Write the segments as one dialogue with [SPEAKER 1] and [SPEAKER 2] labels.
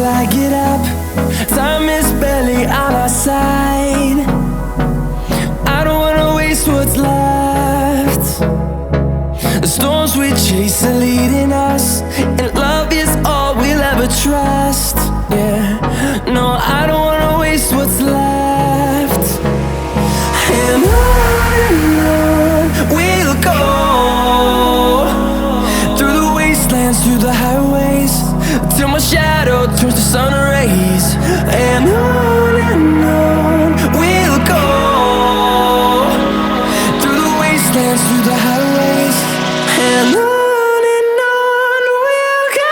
[SPEAKER 1] I get up. Time is barely on our side. I don't wanna waste what's left. The storms we chase are leading us, and love is all we'll ever trust. Yeah, no, I don't wanna waste what's left. And on we'll go, through the wastelands, through the highways, till my shadow turns to sun rays. And on we'll go, through the wastelands, through the highways, and on we'll go.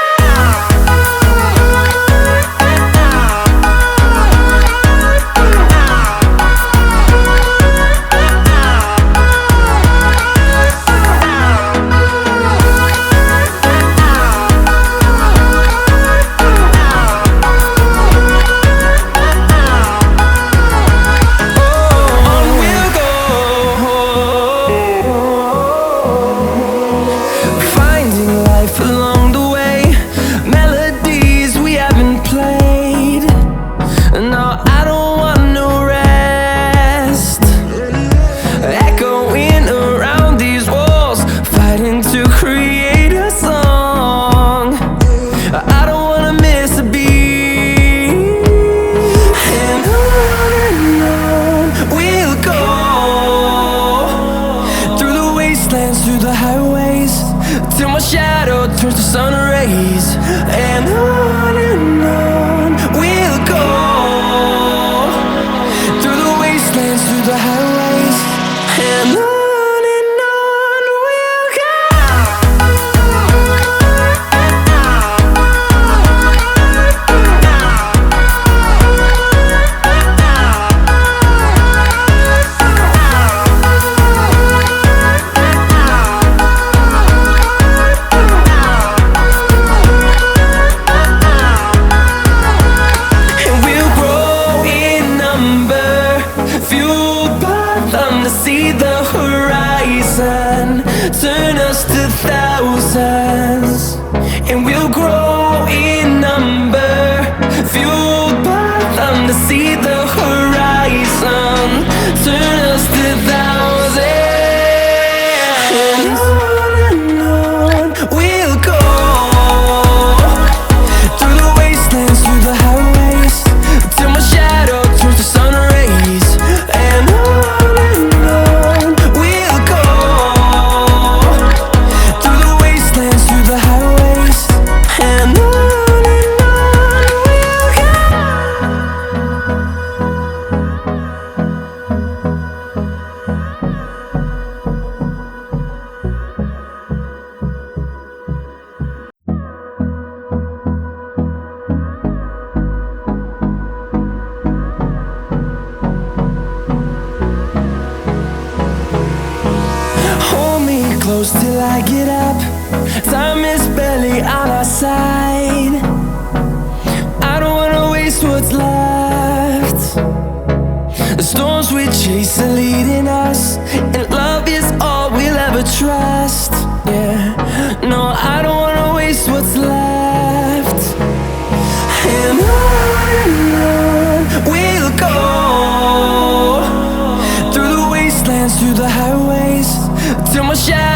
[SPEAKER 1] Through the highways, till my shadow turns to sun rays. And on we'll go, through the wastelands, through the highways, and on we'll go. See the horizon, turn us to thousands, and we'll grow in number, fueled by them. To see the horizon, turn us to thousands, and on we'll go, through the wastelands, through the highways, till my shadow turns to sun rays. And on close till I get up. Time is barely on our side. I don't wanna waste what's left. The storms we chase are leading us, and love is all we'll ever trust. Yeah, no, I don't wanna waste what's left. And on we'll go, through the wastelands, through the highways, till my shadow